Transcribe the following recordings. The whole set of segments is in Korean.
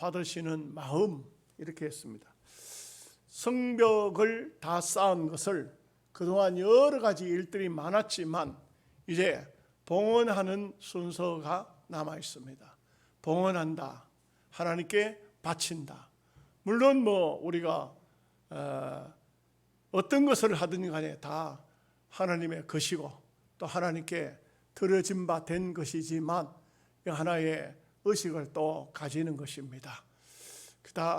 받으시는 마음, 이렇게 했습니다. 성벽을 다 쌓은 것을 그동안 여러 가지 일들이 많았지만 이제 봉헌하는 순서가 남아 있습니다. 봉헌한다, 하나님께 바친다. 물론 우리가 어떤 것을 하든 간에 다 하나님의 것이고 또 하나님께 드려진 바 된 것이지만 하나의 의식을 또 가지는 것입니다. 다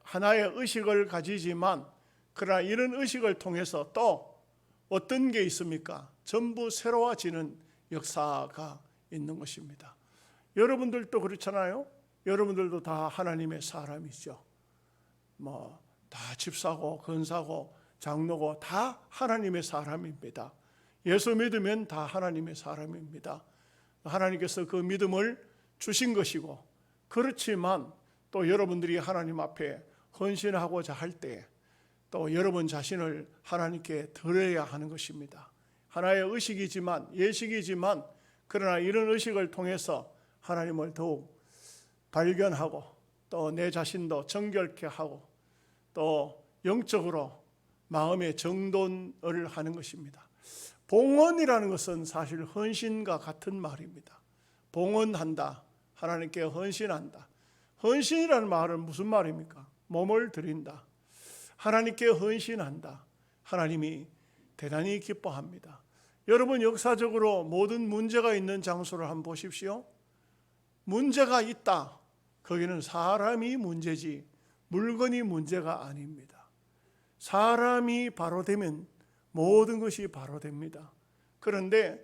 하나의 의식을 가지지만 그러나 이런 의식을 통해서 또 어떤 게 있습니까? 전부 새로워지는 역사가 있는 것입니다. 여러분들도 그렇잖아요. 여러분들도 다 하나님의 사람이죠. 다 집사고 권사고 장로고 다 하나님의 사람입니다. 예수 믿으면 다 하나님의 사람입니다. 하나님께서 그 믿음을 주신 것이고, 그렇지만 또 여러분들이 하나님 앞에 헌신하고자 할 때 또 여러분 자신을 하나님께 드려야 하는 것입니다. 하나의 의식이지만, 예식이지만, 그러나 이런 의식을 통해서 하나님을 더욱 발견하고 또 내 자신도 정결케 하고 또 영적으로 마음의 정돈을 하는 것입니다. 봉헌이라는 것은 사실 헌신과 같은 말입니다. 봉헌한다, 하나님께 헌신한다. 헌신이라는 말은 무슨 말입니까? 몸을 드린다, 하나님께 헌신한다. 하나님이 대단히 기뻐합니다. 여러분, 역사적으로 모든 문제가 있는 장소를 한번 보십시오. 문제가 있다, 거기는 사람이 문제지 물건이 문제가 아닙니다. 사람이 바로 되면 모든 것이 바로 됩니다. 그런데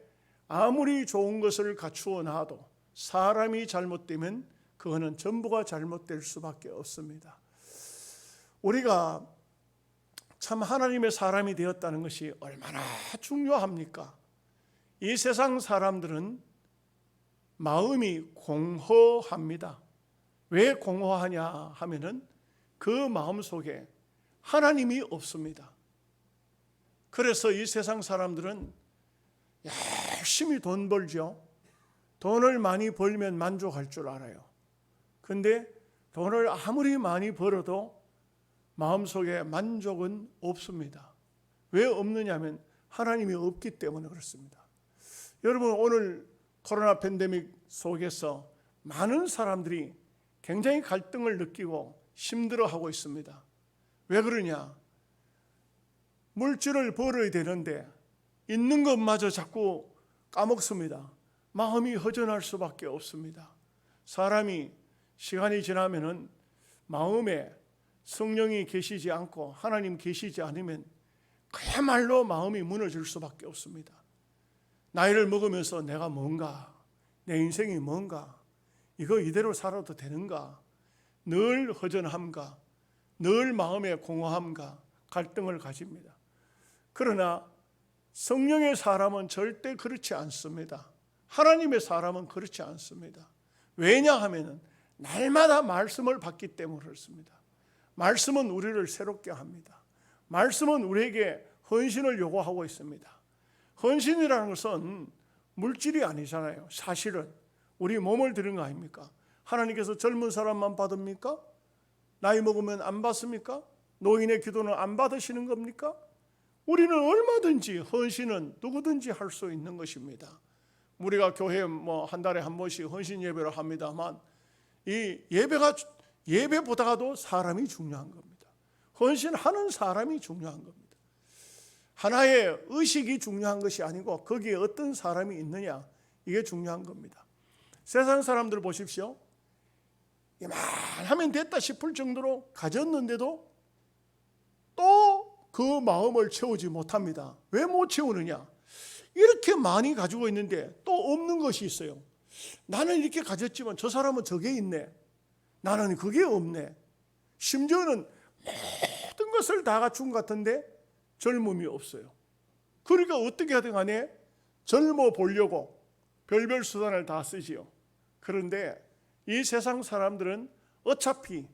아무리 좋은 것을 갖추어 놔도 사람이 잘못되면 그거는 전부가 잘못될 수밖에 없습니다. 우리가 참 하나님의 사람이 되었다는 것이 얼마나 중요합니까? 이 세상 사람들은 마음이 공허합니다. 왜 공허하냐 하면은 그 마음 속에 하나님이 없습니다. 그래서 이 세상 사람들은 열심히 돈 벌죠. 돈을 많이 벌면 만족할 줄 알아요. 근데 돈을 아무리 많이 벌어도 마음속에 만족은 없습니다. 왜 없느냐면 하나님이 없기 때문에 그렇습니다. 여러분, 오늘 코로나 팬데믹 속에서 많은 사람들이 굉장히 갈등을 느끼고 힘들어하고 있습니다. 왜 그러냐? 물질을 벌어야 되는데 있는 것마저 자꾸 까먹습니다. 마음이 허전할 수밖에 없습니다. 사람이 시간이 지나면은 마음에 성령이 계시지 않고 하나님 계시지 않으면 그야말로 마음이 무너질 수밖에 없습니다. 나이를 먹으면서 내가 뭔가, 내 인생이 뭔가, 이거 이대로 살아도 되는가, 늘 허전함과 늘 마음의 공허함과 갈등을 가집니다. 그러나 성령의 사람은 절대 그렇지 않습니다. 하나님의 사람은 그렇지 않습니다. 왜냐하면 날마다 말씀을 받기 때문에 그렇습니다. 말씀은 우리를 새롭게 합니다. 말씀은 우리에게 헌신을 요구하고 있습니다. 헌신이라는 것은 물질이 아니잖아요. 사실은 우리 몸을 드리는 거 아닙니까? 하나님께서 젊은 사람만 받습니까? 나이 먹으면 안 받습니까? 노인의 기도는 안 받으시는 겁니까? 우리는 얼마든지 헌신은 누구든지 할 수 있는 것입니다. 우리가 교회에 한 달에 한 번씩 헌신 예배를 합니다만 이 예배보다도 사람이 중요한 겁니다. 헌신하는 사람이 중요한 겁니다. 하나의 의식이 중요한 것이 아니고 거기에 어떤 사람이 있느냐, 이게 중요한 겁니다. 세상 사람들 보십시오. 이만하면 됐다 싶을 정도로 가졌는데도 또 그 마음을 채우지 못합니다. 왜 못 채우느냐? 이렇게 많이 가지고 있는데 또 없는 것이 있어요. 나는 이렇게 가졌지만 저 사람은 저게 있네. 나는 그게 없네. 심지어는 모든 것을 다 갖춘 것 같은데 젊음이 없어요. 그러니까 어떻게 하든 간에 젊어 보려고 별별 수단을 다 쓰지요. 그런데 이 세상 사람들은 어차피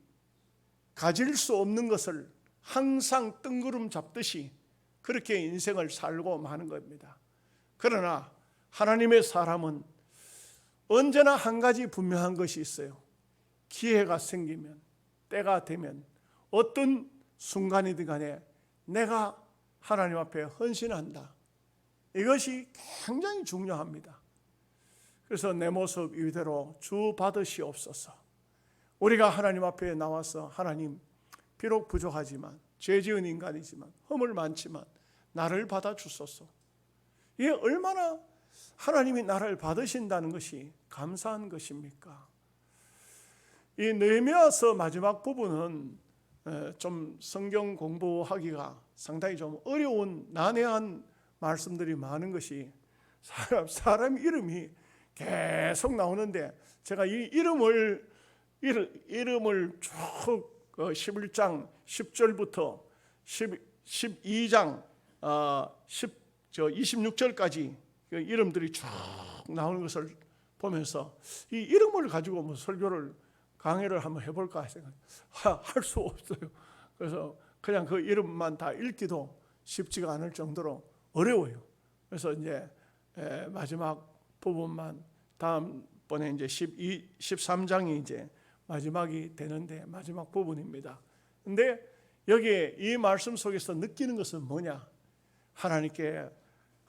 가질 수 없는 것을 항상 뜬구름 잡듯이 그렇게 인생을 살고 마는 겁니다. 그러나 하나님의 사람은 언제나 한 가지 분명한 것이 있어요. 기회가 생기면, 때가 되면, 어떤 순간이든 간에 내가 하나님 앞에 헌신한다. 이것이 굉장히 중요합니다. 그래서 내 모습 이대로 주 받으시옵소서. 우리가 하나님 앞에 나와서 하나님, 비록 부족하지만, 죄 지은 인간이지만, 허물 많지만 나를 받아주소서. 이게 얼마나 하나님이 나를 받으신다는 것이 감사한 것입니까? 이 느헤미야서 마지막 부분은 좀 성경 공부하기가 상당히 좀 어려운 난해한 말씀들이 많은 것이, 사람 이름이 계속 나오는데, 제가 이 이름을 쭉 11장 10절부터 12장 26절까지 이름들이 쭉 나오는 것을 보면서 이 이름을 가지고 뭐 설교를, 강의를 한번 해볼까 할 수 없어요. 그래서 그냥 그 이름만 다 읽기도 쉽지가 않을 정도로 어려워요. 그래서 이제 마지막 부분만, 다음번에 이제 13장이 이제 마지막이 되는데, 마지막 부분입니다. 근데 여기에 이 말씀 속에서 느끼는 것은 뭐냐? 하나님께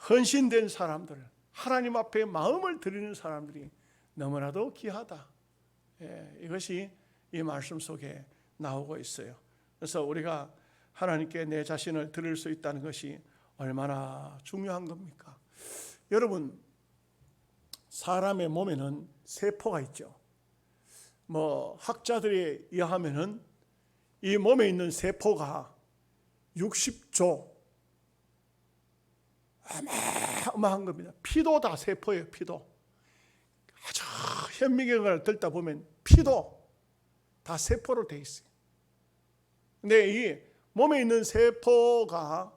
헌신된 사람들, 하나님 앞에 마음을 드리는 사람들이 너무나도 귀하다. 이것이 이 말씀 속에 나오고 있어요. 그래서 우리가 하나님께 내 자신을 드릴 수 있다는 것이 얼마나 중요한 겁니까? 여러분, 사람의 몸에는 세포가 있죠. 뭐 학자들에 의하면은 이 몸에 있는 세포가 60조, 어마어마한 겁니다. 피도 다 세포예요. 피도. 아주 현미경을 들다 보면 피도 다 세포로 돼 있어요. 근데 이 몸에 있는 세포가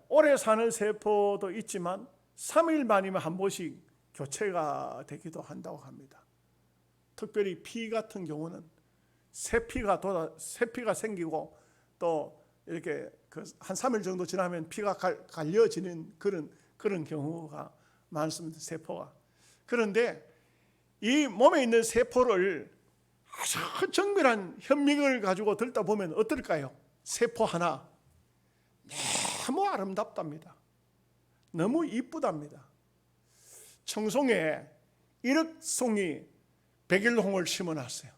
오래 사는 세포도 있지만 3일 만이면 한 번씩 교체가 되기도 한다고 합니다. 특별히 피 같은 경우는 새피가 생기고, 또 이렇게 한 3일 정도 지나면 피가 갈려지는 그런 경우가 많습니다. 세포가. 그런데 이 몸에 있는 세포를 아주 정밀한 현미경을 가지고 들다 보면 어떨까요? 세포 하나 너무 아름답답니다. 너무 이쁘답니다. 청송에 일억송이 백일홍을 심어놨어요.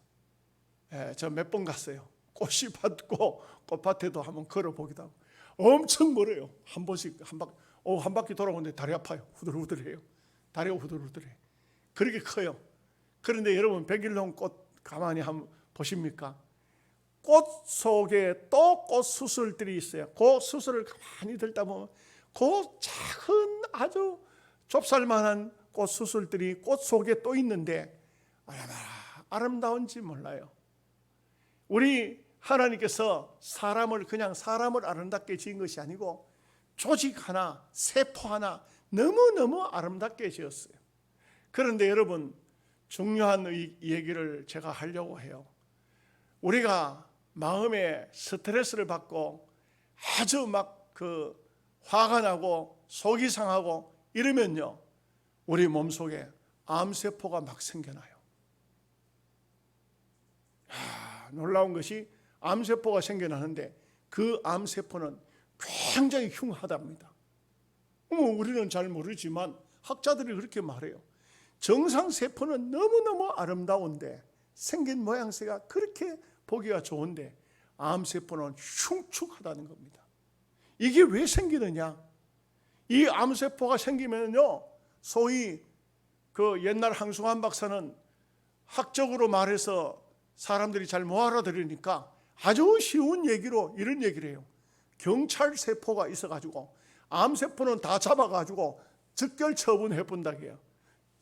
저 몇 번 갔어요. 꽃이 받고 꽃밭에도 한번 걸어보기도 하고. 엄청 멀어요. 한 번씩 한 바퀴 돌아오는데 다리 아파요. 후들후들해요. 다리가 후들후들해. 그렇게 커요. 그런데 여러분, 백일홍 꽃 가만히 한번 보십니까? 꽃 속에 또 꽃 수술들이 있어요. 그 수술을 가만히 들다 보면 그 작은 아주 좁쌀만한 꽃 수술들이 꽃 속에 또 있는데 얼마나 아름다운지 몰라요. 우리 하나님께서 사람을 그냥 사람을 아름답게 지은 것이 아니고 조직 하나, 세포 하나 너무너무 아름답게 지었어요. 그런데 여러분, 중요한 얘기를 제가 하려고 해요. 우리가 마음에 스트레스를 받고 아주 막 화가 나고 속이 상하고 이러면요, 우리 몸속에 암세포가 막 생겨나요. 놀라운 것이 암세포가 생겨나는데 그 암세포는 굉장히 흉하답니다. 우리는 잘 모르지만 학자들이 그렇게 말해요. 정상세포는 너무너무 아름다운데, 생긴 모양새가 그렇게 보기가 좋은데 암세포는 흉측하다는 겁니다. 이게 왜 생기느냐? 이 암세포가 생기면요, 소위 옛날 항승환 박사는 학적으로 말해서 사람들이 잘 못 알아들으니까 아주 쉬운 얘기로 이런 얘기를 해요. 경찰 세포가 있어가지고 암세포는 다 잡아가지고 즉결 처분해 본다고 해요.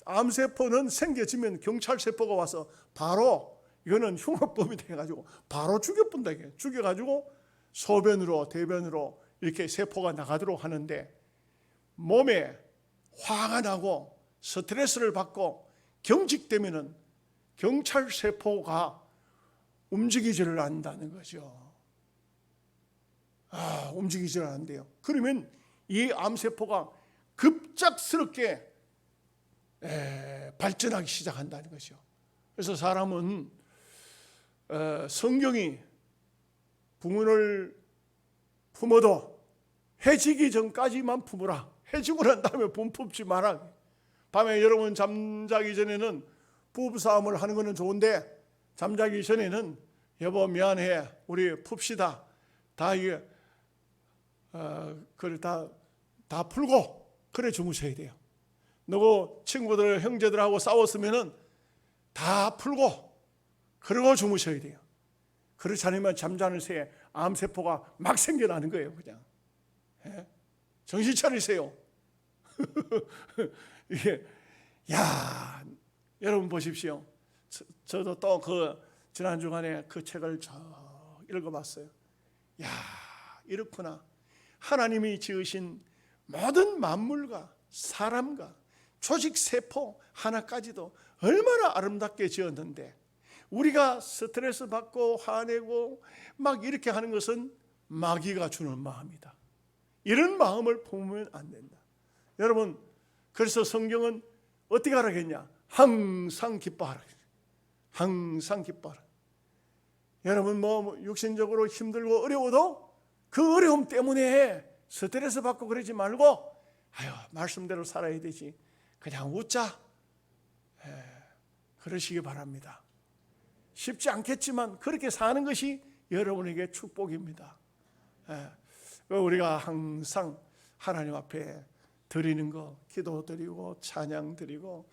암세포는 생겨지면 경찰 세포가 와서 바로, 이거는 흉악범이 돼가지고 바로 죽여본다고 해요. 죽여가지고 소변으로 대변으로 이렇게 세포가 나가도록 하는데, 몸에 화가 나고 스트레스를 받고 경직되면은 경찰 세포가 움직이지를 않는다는 거죠. 움직이지를 않는데요. 그러면 이 암세포가 급작스럽게 발전하기 시작한다는 것이죠. 그래서 사람은 성경이 붕어를 품어도 해지기 전까지만 품으라. 해지고 난 다음에 품지 마라. 밤에 여러분 잠자기 전에는 부부싸움을 하는 것은 좋은데 잠자기 전에는 여보 미안해 우리 풉시다. 다 이게 그걸 다 풀고 그래 주무셔야 돼요. 누구 친구들 형제들하고 싸웠으면은 다 풀고 그러고 주무셔야 돼요. 그렇지 않으면 잠자는 새에 암세포가 막 생겨나는 거예요. 그냥 정신 차리세요. 이게 여러분 보십시오. 저도 또 그 지난 주간에 그 책을 쭉 읽어봤어요. 이렇구나. 하나님이 지으신 모든 만물과 사람과 조직 세포 하나까지도 얼마나 아름답게 지었는데 우리가 스트레스 받고 화내고 막 이렇게 하는 것은 마귀가 주는 마음이다. 이런 마음을 품으면 안 된다. 여러분, 그래서 성경은 어떻게 하라겠냐? 항상 기뻐하라. 항상 기뻐하라. 여러분 육신적으로 힘들고 어려워도 그 어려움 때문에 스트레스 받고 그러지 말고 말씀대로 살아야 되지. 그냥 웃자. 그러시기 바랍니다. 쉽지 않겠지만 그렇게 사는 것이 여러분에게 축복입니다. 우리가 항상 하나님 앞에 드리는 거, 기도 드리고 찬양 드리고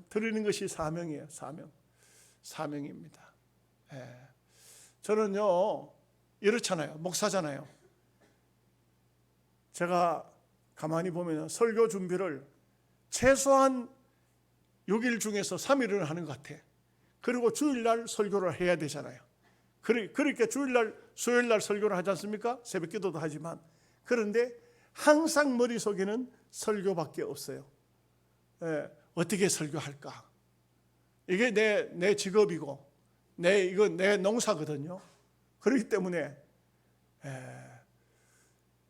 드리는 것이 사명이에요. 사명입니다. 저는요 이렇잖아요. 목사잖아요. 제가 가만히 보면 설교 준비를 최소한 6일 중에서 3일은 하는 것 같아. 그리고 주일날 설교를 해야 되잖아요. 그러니까 주일날 수요일날 설교를 하지 않습니까? 새벽기도도 하지만. 그런데 항상 머릿속에는 설교밖에 없어요. 어떻게 설교할까? 이게 내 직업이고 이건 내 농사거든요. 그렇기 때문에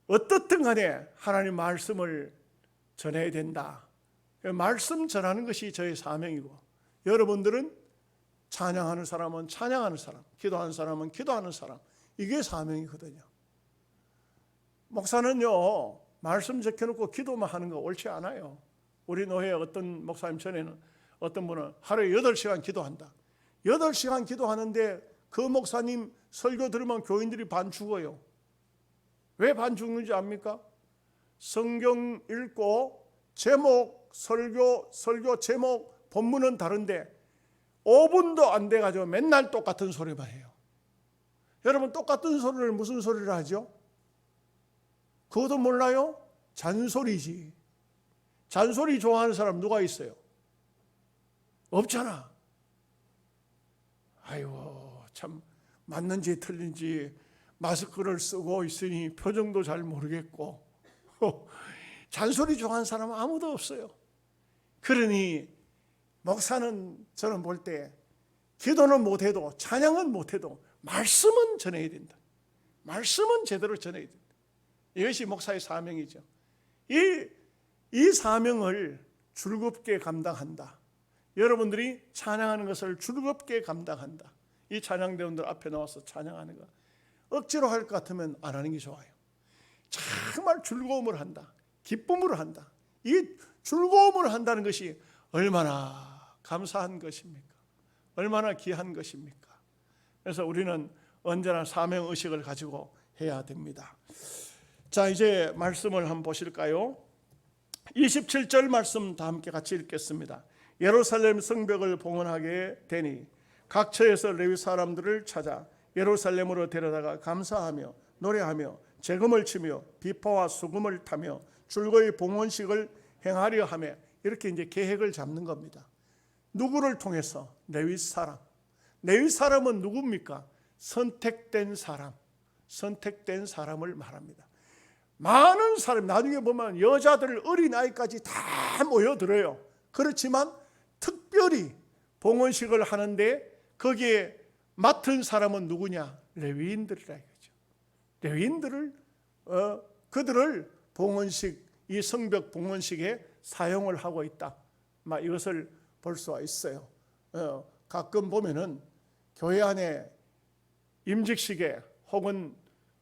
어떻든 간에 하나님 말씀을 전해야 된다. 말씀 전하는 것이 저의 사명이고 여러분들은 찬양하는 사람은 찬양하는 사람, 기도하는 사람은 기도하는 사람, 이게 사명이거든요. 목사는요 말씀 적혀놓고 기도만 하는 거 옳지 않아요. 우리 노회 어떤 목사님 전에는 어떤 분은 하루에 8시간 기도한다. 8시간 기도하는데 그 목사님 설교 들으면 교인들이 반 죽어요. 왜 반 죽는지 압니까? 성경 읽고 제목, 설교 제목, 본문은 다른데 5분도 안 돼가지고 맨날 똑같은 소리만 해요. 여러분 똑같은 소리를 무슨 소리를 하죠? 그것도 몰라요? 잔소리지. 잔소리 좋아하는 사람 누가 있어요? 없잖아. 아이고 참 맞는지 틀린지 마스크를 쓰고 있으니 표정도 잘 모르겠고 잔소리 좋아하는 사람은 아무도 없어요. 그러니 목사는 저는 볼 때 기도는 못해도 찬양은 못해도 말씀은 전해야 된다. 말씀은 제대로 전해야 된다. 이것이 목사의 사명이죠. 이 사명을 즐겁게 감당한다. 여러분들이 찬양하는 것을 즐겁게 감당한다. 이 찬양대원들 앞에 나와서 찬양하는 거 억지로 할 것 같으면 안 하는 게 좋아요. 정말 즐거움을 한다. 기쁨으로 한다. 이 즐거움을 한다는 것이 얼마나 감사한 것입니까? 얼마나 귀한 것입니까? 그래서 우리는 언제나 사명의식을 가지고 해야 됩니다. 자, 이제 말씀을 한번 보실까요? 27절 말씀 다 함께 같이 읽겠습니다. 예루살렘 성벽을 봉헌하게 되니 각처에서 레위 사람들을 찾아 예루살렘으로 데려다가 감사하며 노래하며 재금을 치며 비파와 수금을 타며 줄거이 봉헌식을 행하려 하며 이렇게 이제 계획을 잡는 겁니다. 누구를 통해서? 레위 사람. 레위 사람은 누굽니까? 선택된 사람. 선택된 사람을 말합니다. 많은 사람, 나중에 보면 여자들 어린아이까지 다 모여들어요. 그렇지만 특별히 봉헌식을 하는데 거기에 맡은 사람은 누구냐? 레위인들이라 이거죠. 레위인들을 그들을 봉헌식, 이 성벽 봉헌식에 사용을 하고 있다. 이것을 볼 수가 있어요. 가끔 보면은 교회 안에 임직식에 혹은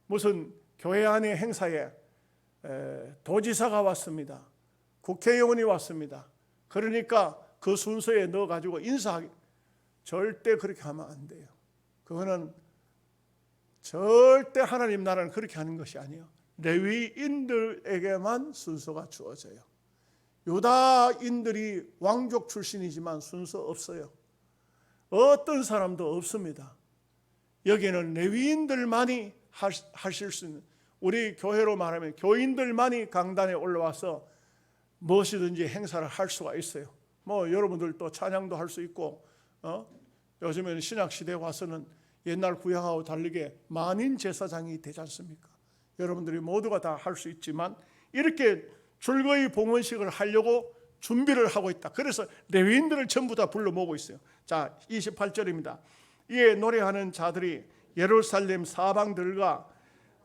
무슨 교회 안의 행사에 도지사가 왔습니다. 국회의원이 왔습니다. 그러니까 그 순서에 넣어가지고 인사하기, 절대 그렇게 하면 안 돼요. 그거는 절대 하나님 나라는 그렇게 하는 것이 아니에요. 레위인들에게만 순서가 주어져요. 유다인들이 왕족 출신이지만 순서 없어요. 어떤 사람도 없습니다. 여기는 레위인들만이 하실 수 있는, 우리 교회로 말하면 교인들만이 강단에 올라와서 무엇이든지 행사를 할 수가 있어요. 뭐 여러분들도 찬양도 할 수 있고, 요즘에는 신약시대에 와서는 옛날 구약하고 다르게 만인 제사장이 되지 않습니까? 여러분들이 모두가 다 할 수 있지만 이렇게 줄거이 봉헌식을 하려고 준비를 하고 있다. 그래서 레위인들을 전부 다 불러 모으고 있어요. 자, 28절입니다. 이에 노래하는 자들이 예루살렘 사방들과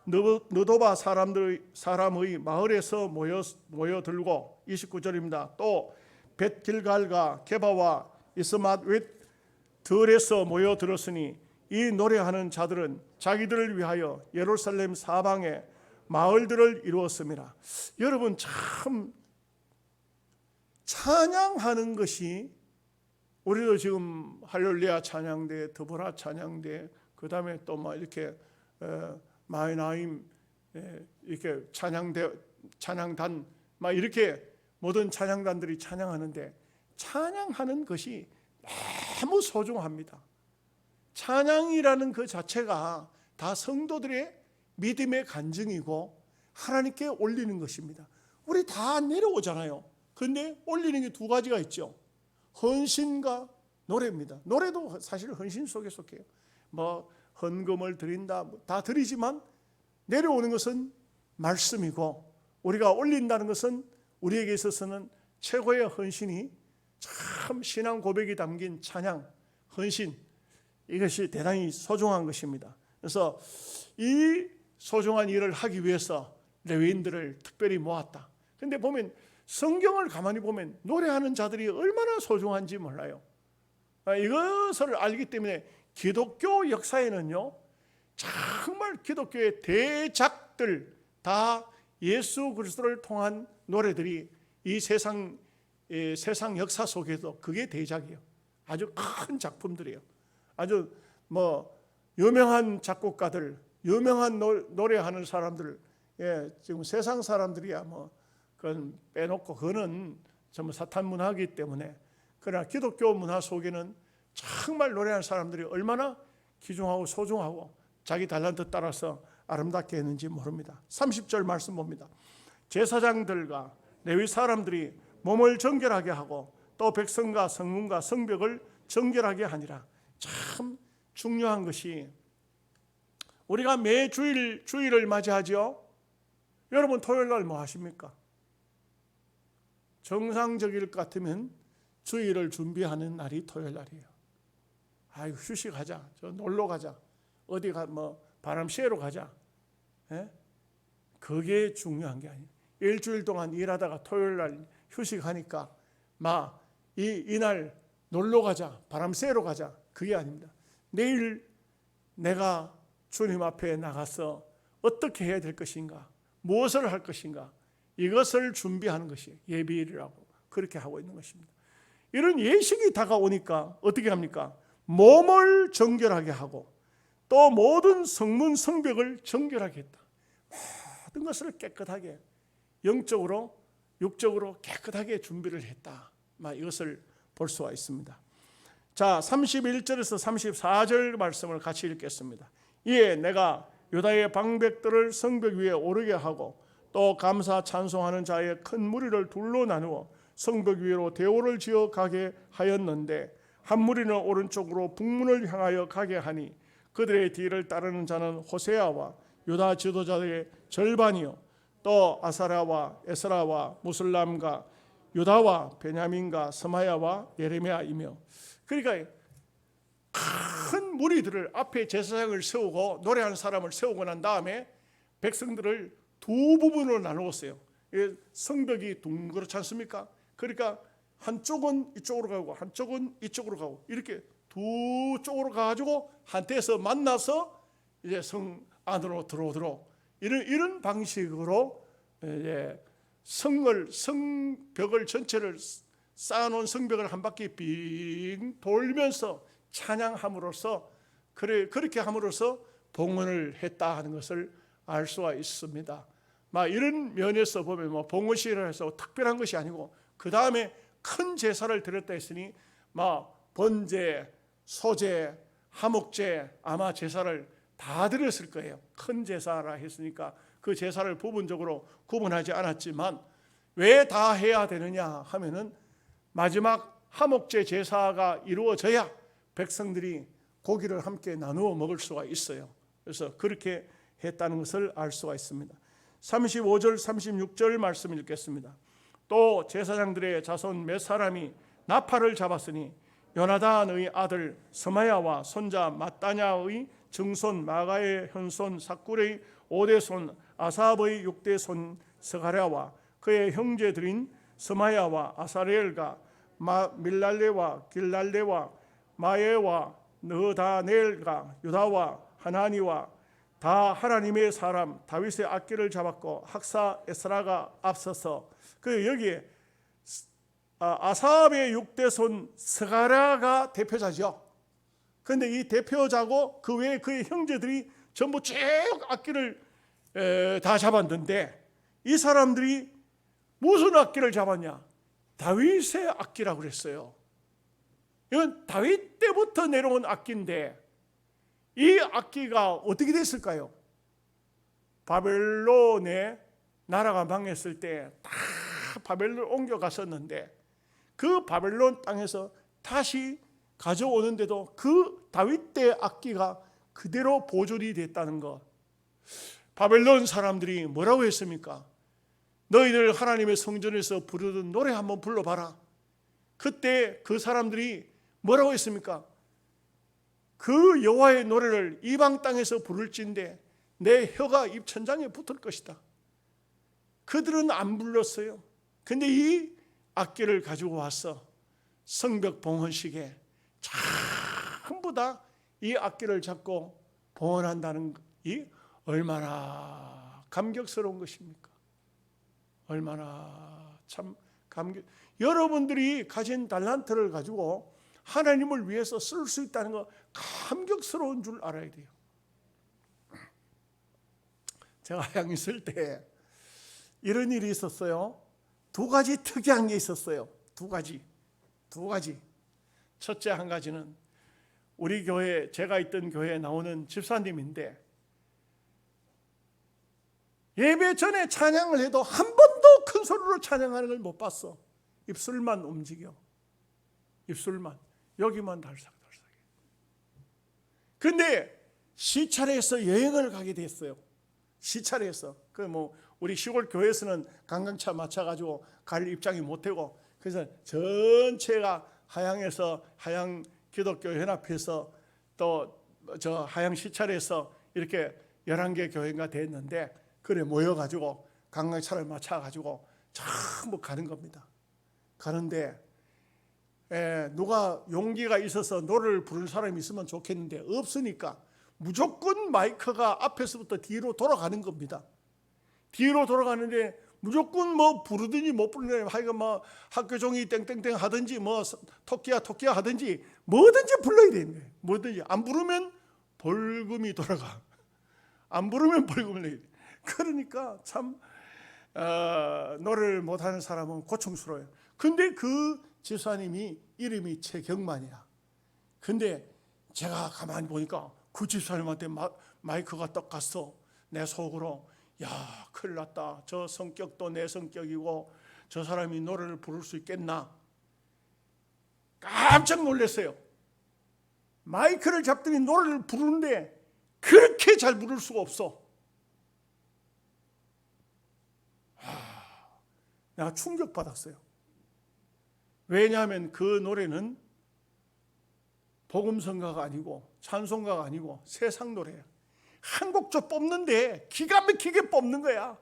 느도바 사람의 마을에서 모여들고, 29절입니다. 또 벳길갈과 게바와 이스맛웻 들에서 모여들었으니 이 노래하는 자들은 자기들을 위하여 예루살렘 사방에 마을들을 이루었습니다. 여러분, 참 찬양하는 것이, 우리도 지금 할렐루야 찬양대, 드보라 찬양대, 그 다음에 또 막 이렇게 마이나임 이렇게 찬양단 막 이렇게 모든 찬양단들이 찬양하는데, 찬양하는 것이 너무 소중합니다. 찬양이라는 그 자체가 다 성도들의 믿음의 간증이고 하나님께 올리는 것입니다. 우리 다 내려오잖아요. 그런데 올리는 게 두 가지가 있죠. 헌신과 노래입니다. 노래도 사실 헌신 속에 속해요. 뭐 헌금을 드린다, 다 드리지만 내려오는 것은 말씀이고, 우리가 올린다는 것은 우리에게 있어서는 최고의 헌신이, 참 신앙 고백이 담긴 찬양, 헌신, 이것이 대단히 소중한 것입니다. 그래서 이 소중한 일을 하기 위해서 레위인들을 특별히 모았다. 그런데 보면 성경을 가만히 보면 노래하는 자들이 얼마나 소중한지 몰라요. 이것을 알기 때문에 기독교 역사에는요, 정말 기독교의 대작들 다 예수 그리스도를 통한 노래들이 이 세상 역사 속에서 그게 대작이에요. 아주 큰 작품들이에요. 아주 뭐 유명한 작곡가들, 유명한 노래하는 사람들, 지금 세상 사람들이야 뭐 그건 빼놓고, 그거는 전부 사탄 문화이기 때문에. 그러나 기독교 문화 속에는 정말 노래하는 사람들이 얼마나 귀중하고 소중하고 자기 달란트 따라서 아름답게 했는지 모릅니다. 30절 말씀 봅니다. 제사장들과 레위 사람들이 몸을 정결하게 하고 또 백성과 성문과 성벽을 정결하게 하니라. 참 중요한 것이, 우리가 매 주일을 맞이하죠. 여러분 토요일 날 뭐 하십니까? 정상적일 것 같으면 주일을 준비하는 날이 토요일 날이에요. 아이고 휴식하자, 저 놀러 가자, 어디 뭐 바람 쐬러 가자. 그게 중요한 게 아니에요. 일주일 동안 일하다가 토요일 날 휴식하니까 이날 놀러 가자, 바람 쐬러 가자, 그게 아닙니다. 내일 내가 주님 앞에 나가서 어떻게 해야 될 것인가, 무엇을 할 것인가, 이것을 준비하는 것이 예비일이라고 그렇게 하고 있는 것입니다. 이런 예식이 다가오니까 어떻게 합니까? 몸을 정결하게 하고 또 모든 성문 성벽을 정결하게 했다. 모든 것을 깨끗하게, 영적으로 육적으로 깨끗하게 준비를 했다. 이것을 볼 수가 있습니다. 자, 31절에서 34절 말씀을 같이 읽겠습니다. 이에 내가 유다의 방백들을 성벽 위에 오르게 하고 또 감사 찬송하는 자의 큰 무리를 둘로 나누어 성벽 위로 대오를 지어 가게 하였는데, 한 무리는 오른쪽으로 북문을 향하여 가게 하니 그들의 뒤를 따르는 자는 호세아와 유다 지도자들의 절반이요 또 아사랴와 에스라와 무슬람과 유다와 베냐민과 스마야와 예레미야이며, 그러니까 큰 무리들을 앞에 제사장을 세우고 노래하는 사람을 세우고 난 다음에 백성들을 두 부분으로 나누었어요. 성벽이 둥그렇지 않습니까? 그러니까 한쪽은 이쪽으로 가고 한쪽은 이쪽으로 가고 이렇게 두 쪽으로 가가지고 한테서 만나서 이제 성 안으로 들어오도록 이런 방식으로 이제 성벽을 전체를 쌓아놓은 성벽을 한 바퀴 빙 돌면서 찬양함으로써 그렇게 함으로써 봉헌을 했다 하는 것을 알 수가 있습니다. 막 이런 면에서 보면 뭐 봉헌식이라 해서 특별한 것이 아니고 그 다음에 큰 제사를 드렸다 했으니 막 번제, 소제, 화목제 아마 제사를 다 드렸을 거예요. 큰 제사라 했으니까 그 제사를 부분적으로 구분하지 않았지만 왜 다 해야 되느냐 하면은 마지막 화목제 제사가 이루어져야 백성들이 고기를 함께 나누어 먹을 수가 있어요. 그래서 그렇게 했다는 것을 알 수가 있습니다. 35절 36절 말씀 읽겠습니다. 또 제사장들의 자손 몇 사람이 나팔을 잡았으니 요나단의 아들 스마야와 손자 마따냐의 증손 마가의 현손 삭굴의 5대손 아삽의 6대손 스가랴와 그의 형제들인 스마야와 아사레엘과 밀랄레와 길랄레와 마예와 느다넬과 유다와 하나니와 다 하나님의 사람 다윗의 악기를 잡았고 학사 에스라가 앞서서 그 여기에 아삽의 6대손 스가랴가 대표자죠. 그런데 이 대표자고 그 외에 그의 형제들이 전부 쭉 악기를 다 잡았는데 이 사람들이 무슨 악기를 잡았냐? 다윗의 악기라고 그랬어요. 이건 다윗 때부터 내려온 악기인데 이 악기가 어떻게 됐을까요? 바벨론의 나라가 망했을 때 다 바벨론 옮겨갔었는데 그 바벨론 땅에서 다시 가져오는데도 그 다윗 때 악기가 그대로 보존이 됐다는 것. 바벨론 사람들이 뭐라고 했습니까? 너희들 하나님의 성전에서 부르던 노래 한번 불러봐라. 그때 그 사람들이 뭐라고 했습니까? 그 여호와의 노래를 이방 땅에서 부를진데 내 혀가 입천장에 붙을 것이다. 그들은 안 불렀어요. 근데 이 악기를 가지고 와서 성벽 봉헌식에 전부 다 이 악기를 잡고 봉헌한다는 이 얼마나 감격스러운 것입니까? 얼마나 참 여러분들이 가진 달란트를 가지고 하나님을 위해서 쓸 수 있다는 거 감격스러운 줄 알아야 돼요. 제가 하양 있을 때 이런 일이 있었어요. 두 가지 특이한 게 있었어요. 두 가지. 첫째 한 가지는 우리 교회, 제가 있던 교회에 나오는 집사님인데 예배 전에 찬양을 해도 한 번도 큰 소리로 찬양하는 걸 못 봤어. 입술만 움직여. 입술만. 여기만 달싹달싹해. 근데 시차례에서 여행을 가게 됐어요. 시차례에서. 우리 시골 교회에서는 관광차 맞춰가지고 갈 입장이 못 되고 그래서 전체가 하양에서 하양 기독교 연합회에서 또 저 하양 시찰에서 이렇게 11개 교회가 됐는데 그래 모여가지고 관광차를 맞춰가지고 전부 가는 겁니다. 가는데 누가 용기가 있어서 노래를 부를 사람이 있으면 좋겠는데 없으니까 무조건 마이크가 앞에서부터 뒤로 돌아가는 겁니다. 뒤로 돌아가는데 무조건 뭐 부르든지 못 부르든지 하여간 뭐 학교종이 땡땡땡 하든지 뭐 토끼야 하든지 뭐든지 불러야 되는 거예요. 뭐든지 안 부르면 벌금이 돌아가. 안 부르면 벌금을 내야 돼. 그러니까 참 노래를 못하는 사람은 고통스러워요. 근데 그 집사님이 이름이 최경만이야. 근데 제가 가만히 보니까 그 집사님한테 마이크가 떡 갔어. 내 속으로 야 큰일 났다. 저 성격도 내 성격이고 저 사람이 노래를 부를 수 있겠나. 깜짝 놀랐어요. 마이크를 잡더니 노래를 부르는데 그렇게 잘 부를 수가 없어. 내가 충격받았어요. 왜냐하면 그 노래는 복음성가가 아니고 찬송가가 아니고 세상 노래예요. 한 곡조 뽑는데 기가 막히게 뽑는 거야.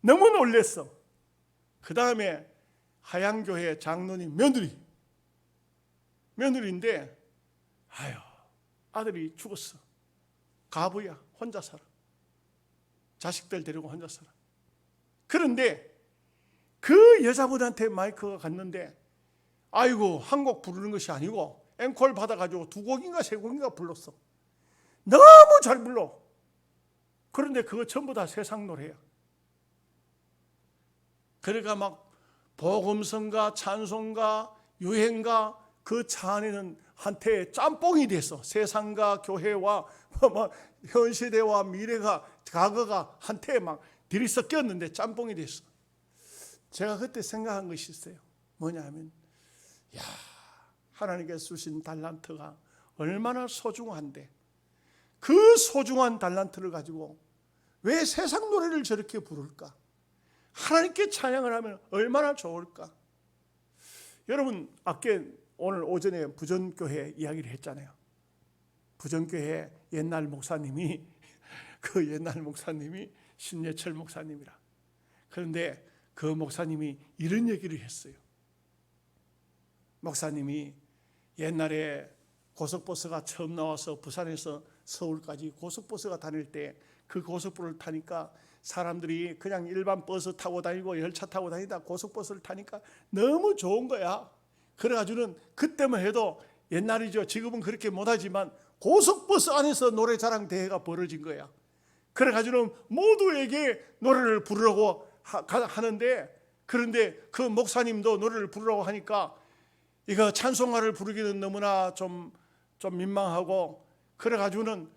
너무 놀랬어. 그 다음에 하양교회 장로님 며느리인데 아들이 죽었어. 가부야. 혼자 살아. 자식들 데리고 혼자 살아. 그런데 그 여자분한테 마이크가 갔는데 아이고 한 곡 부르는 것이 아니고 앵콜 받아가지고 2곡인가 3곡인가 불렀어. 너무 잘 불러. 그런데 그거 전부 다 세상 노래야. 그러니까 막 복음성가 찬송가 유행가 그 차 안에는 한테 짬뽕이 됐어. 세상과 교회와 현시대와 미래가 과거가 한테 막 들이섞였는데 짬뽕이 됐어. 제가 그때 생각한 것이 있어요. 뭐냐면 하나님께서 주신 달란트가 얼마나 소중한데 그 소중한 달란트를 가지고 왜 세상 노래를 저렇게 부를까? 하나님께 찬양을 하면 얼마나 좋을까? 여러분 아까 오늘 오전에 부전교회 이야기를 했잖아요. 부전교회 옛날 목사님이 신예철 목사님이라. 그런데 그 목사님이 이런 얘기를 했어요. 목사님이 옛날에 고속버스가 처음 나와서 부산에서 서울까지 고속버스가 다닐 때 그 고속버스를 타니까 사람들이 그냥 일반 버스 타고 다니고 열차 타고 다니다 고속버스를 타니까 너무 좋은 거야. 그래가지고는 그때만 해도 옛날이죠. 지금은 그렇게 못하지만 고속버스 안에서 노래자랑 대회가 벌어진 거야. 그래가지고는 모두에게 노래를 부르라고 하는데, 그런데 그 목사님도 노래를 부르라고 하니까 이거 찬송가를 부르기는 너무나 좀 민망하고, 그래가지고는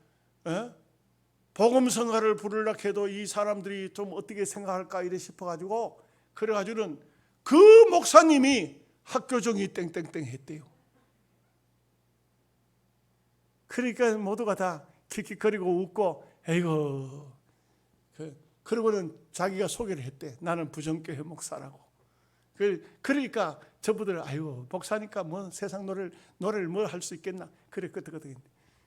복음성가를 부르려고 해도 이 사람들이 좀 어떻게 생각할까 이래 싶어가지고, 그래가지고는 그 목사님이 학교종이 땡땡땡 했대요. 그러니까 모두가 다 킥킥거리고 웃고, 에이고, 그러고는 자기가 소개를 했대. 나는 부정교회 목사라고. 그러니까 저분들 아이고 목사니까 뭐 세상 노래를 뭐 할 수 있겠나. 그래 끄떡끄떡.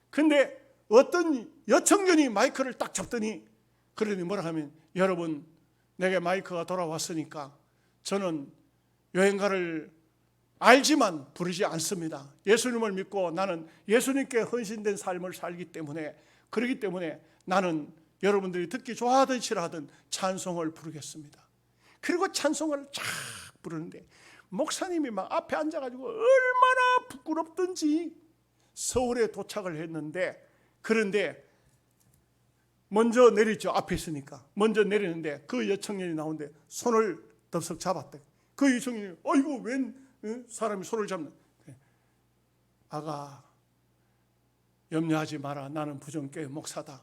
근데 어떤 여청년이 마이크를 딱 잡더니 그러니 뭐라 하면, 여러분 내게 마이크가 돌아왔으니까 저는 여행가를 알지만 부르지 않습니다. 예수님을 믿고 나는 예수님께 헌신된 삶을 살기 때문에, 그렇기 때문에 나는 여러분들이 듣기 좋아하든지라 하든 찬송을 부르겠습니다. 그리고 찬송을 쫙 부르는데 목사님이 막 앞에 앉아가지고 얼마나 부끄럽든지 서울에 도착을 했는데, 그런데 먼저 내리죠. 앞에 있으니까 먼저 내리는데 그 여청년이 나오는데 손을 덥석 잡았대. 그 여청년이 어이구 웬 사람이 손을 잡는. 아가 염려하지 마라. 나는 부정교회 목사다.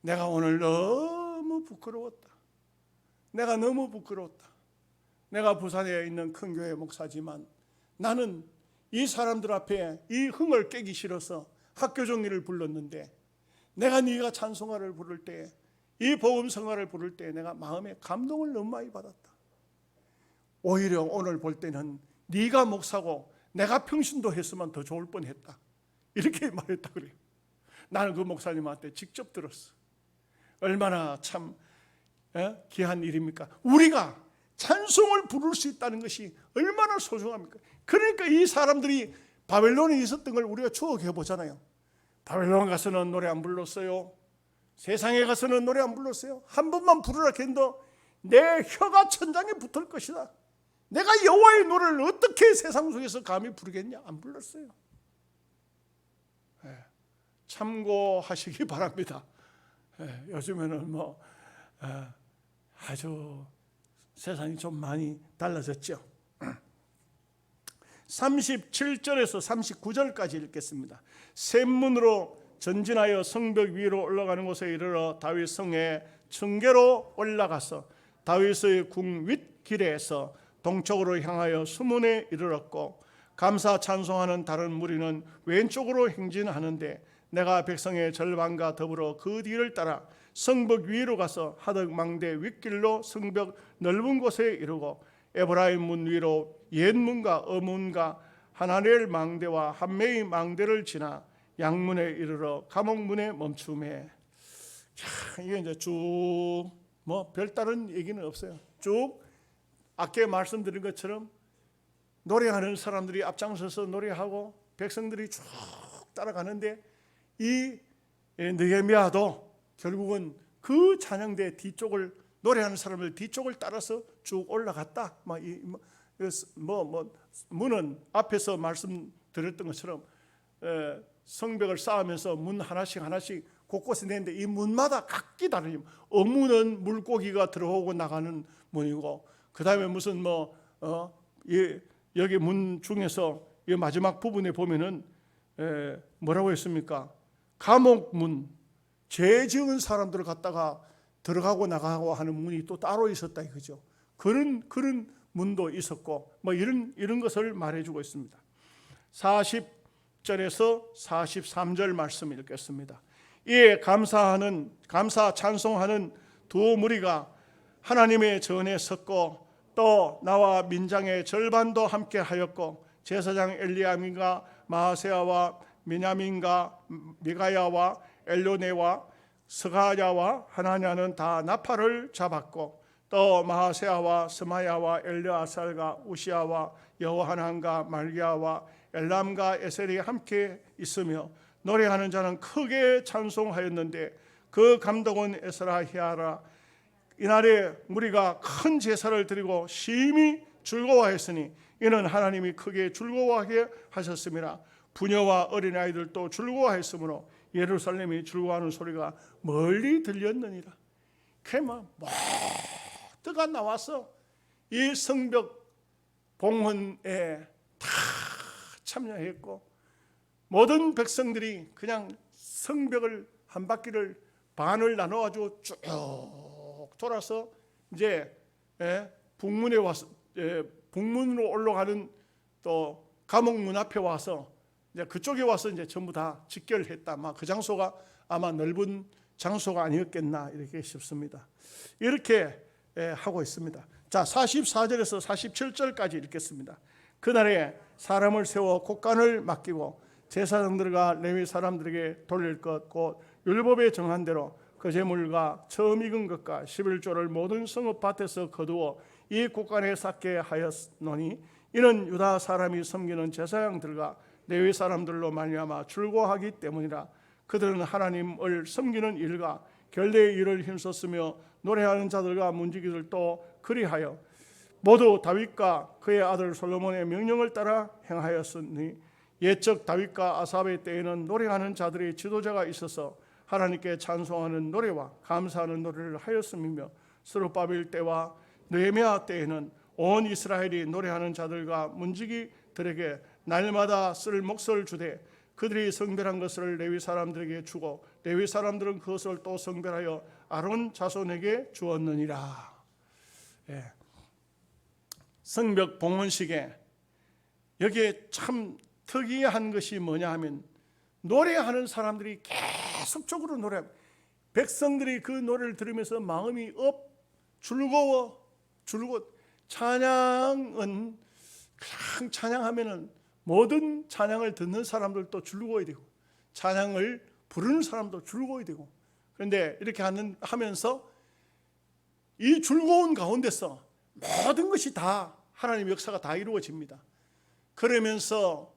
내가 오늘 너무 부끄러웠다. 내가 너무 부끄러웠다. 내가 부산에 있는 큰 교회 목사지만 나는 이 사람들 앞에 이 흥을 깨기 싫어서 학교 정리를 불렀는데, 내가 네가 찬송가를 부를 때, 이 복음성가를 부를 때 내가 마음에 감동을 너무 많이 받았다. 오히려 오늘 볼 때는 네가 목사고 내가 평신도 했으면 더 좋을 뻔했다. 이렇게 말했다 그래요. 나는 그 목사님한테 직접 들었어. 얼마나 참 귀한 일입니까? 우리가 찬송을 부를 수 있다는 것이 얼마나 소중합니까? 그러니까 이 사람들이 바벨론에 있었던 걸 우리가 추억해 보잖아요. 바벨론 가서는 노래 안 불렀어요. 세상에 가서는 노래 안 불렀어요. 한 번만 부르라 했는데 내 혀가 천장에 붙을 것이다. 내가 여호와의 노래를 어떻게 세상 속에서 감히 부르겠냐? 안 불렀어요. 참고하시기 바랍니다. 요즘에는 아주 세상이 좀 많이 달라졌죠. 37절에서 39절까지 읽겠습니다. 샘문으로 전진하여 성벽 위로 올라가는 곳에 이르러 다윗 성의 청계로 올라가서 다윗의 궁 윗길에서 동쪽으로 향하여 수문에 이르렀고, 감사 찬송하는 다른 무리는 왼쪽으로 행진하는데 내가 백성의 절반과 더불어 그 뒤를 따라 성벽 위로 가서 하덕 망대 윗길로 성벽 넓은 곳에 이르고 에브라임 문 위로 옛문과 어문과 하나넬 망대와 한메이 망대를 지나 양문에 이르러 감옥문에 멈춤해. 이게 이제 쭉 별다른 얘기는 없어요. 쭉 아까 말씀드린 것처럼 노래하는 사람들이 앞장서서 노래하고 백성들이 쭉 따라가는데 이 느헤미야도 결국은 그 찬양대 뒤쪽을 노래하는 사람들 뒤쪽을 따라서 쭉 올라갔다. 문은 앞에서 말씀드렸던 것처럼 성벽을 쌓으면서 문 하나씩 곳곳에 내는데 이 문마다 각기 다르니 어문은 물고기가 들어오고 나가는 문이고, 그 다음에 무슨 여기 문 중에서 이 마지막 부분에 보면은 뭐라고 했습니까? 감옥문, 죄 지은 사람들을 갖다가 들어가고 나가고 하는 문이 또 따로 있었다 이거죠. 그런 문도 있었고 이런 것을 말해주고 있습니다. 40절에서 43절 말씀 읽겠습니다. 이에 감사 찬송하는 두 무리가 하나님의 전에 섰고 또 나와 민장의 절반도 함께 하였고 제사장 엘리야민과 마하세야와 미냐민과 미가야와 엘요네와 스가야와 하나냐는 다 나팔을 잡았고 또 마하세야와 스마야와 엘르아살과 우시야와 여호하난과 말기야와 엘람과 에셀이 함께 있으며 노래하는 자는 크게 찬송하였는데 그 감독은 에스라히야라. 이날에 무리가 큰 제사를 드리고 심히 즐거워했으니 이는 하나님이 크게 즐거워하게 하셨음이라. 부녀와 어린아이들도 즐거워했으므로 예루살렘이 즐거워하는 소리가 멀리 들렸느니라. 그만 모두가 나와서 이 성벽 봉헌에 다 참여했고 모든 백성들이 그냥 성벽을 한 바퀴를 반을 나눠가지고 쭉 돌아서 이제 북문에 와서 북문으로 올라가는 또 감옥문 앞에 와서 이제 그쪽에 와서 이제 전부 다 직결했다. 그 장소가 아마 넓은 장소가 아니었겠나 이렇게 싶습니다. 이렇게 하고 있습니다. 자, 44절에서 47절까지 읽겠습니다. 그날에 사람을 세워 곡간을 맡기고 제사장들과 레위 사람들에게 돌릴 것 곧 율법에 정한 대로 그 제물과 처음 익은 것과 11조를 모든 성읍 밭에서 거두어 이 곡간에 쌓게 하였노니 이는 유다 사람이 섬기는 제사장들과 레위 사람들로 말미암아 즐거워하기 때문이라. 그들은 하나님을 섬기는 일과 결례의 일을 힘썼으며 노래하는 자들과 문지기들도 그리하여 모두 다윗과 그의 아들 솔로몬의 명령을 따라 행하였으니 옛적 다윗과 아삽의 때에는 노래하는 자들의 지도자가 있어서 하나님께 찬송하는 노래와 감사하는 노래를 하였음이며 스룹바벨 때와 느헤미야 때에는 온 이스라엘이 노래하는 자들과 문지기들에게 날마다 쓸 몫을 주되 그들이 성별한 것을 레위 사람들에게 주고 레위 사람들은 그것을 또 성별하여 아론 자손에게 주었느니라. 성벽 봉헌식에 여기에 참 특이한 것이 뭐냐 하면 노래하는 사람들이 계속적으로 노래합니다. 백성들이 그 노래를 들으면서 마음이 즐거워. 찬양은 그냥 찬양하면은 모든 찬양을 듣는 사람들도 즐거워야 되고 찬양을 부르는 사람도 즐거워야 되고, 그런데 이렇게 하면서 이 즐거운 가운데서 모든 것이 다 하나님의 역사가 다 이루어집니다. 그러면서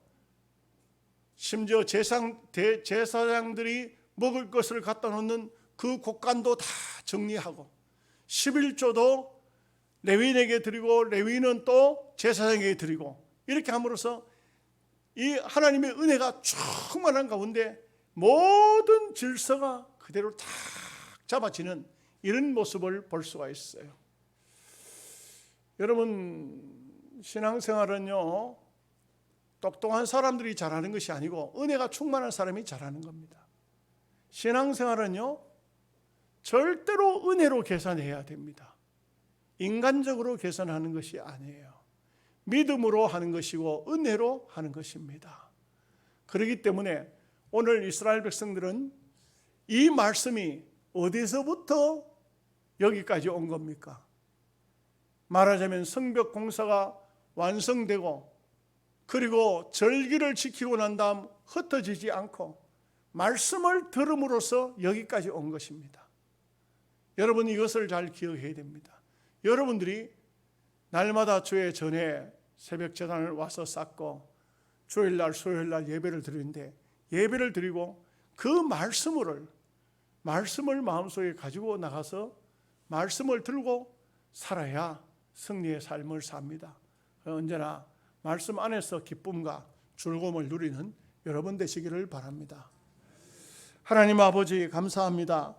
심지어 제사장들이 먹을 것을 갖다 놓는 그 곡간도 다 정리하고 11조도 레위인에게 드리고 레위인은 또 제사장에게 드리고 이렇게 함으로써 이 하나님의 은혜가 충만한 가운데 모든 질서가 그대로 탁 잡아지는 이런 모습을 볼 수가 있어요. 여러분, 신앙생활은요 똑똑한 사람들이 잘하는 것이 아니고 은혜가 충만한 사람이 잘하는 겁니다. 신앙생활은요 절대로 은혜로 계산해야 됩니다. 인간적으로 계산하는 것이 아니에요. 믿음으로 하는 것이고 은혜로 하는 것입니다. 그렇기 때문에 오늘 이스라엘 백성들은 이 말씀이 어디서부터 여기까지 온 겁니까? 말하자면 성벽 공사가 완성되고 그리고 절기를 지키고 난 다음 흩어지지 않고 말씀을 들음으로써 여기까지 온 것입니다. 여러분 이것을 잘 기억해야 됩니다. 여러분들이 날마다 주의 전에 새벽 제단을 와서 쌓고 주일날 수요일날 예배를 드리는데, 예배를 드리고 그 말씀을 마음속에 가지고 나가서 말씀을 들고 살아야 승리의 삶을 삽니다. 언제나 말씀 안에서 기쁨과 즐거움을 누리는 여러분 되시기를 바랍니다. 하나님 아버지 감사합니다.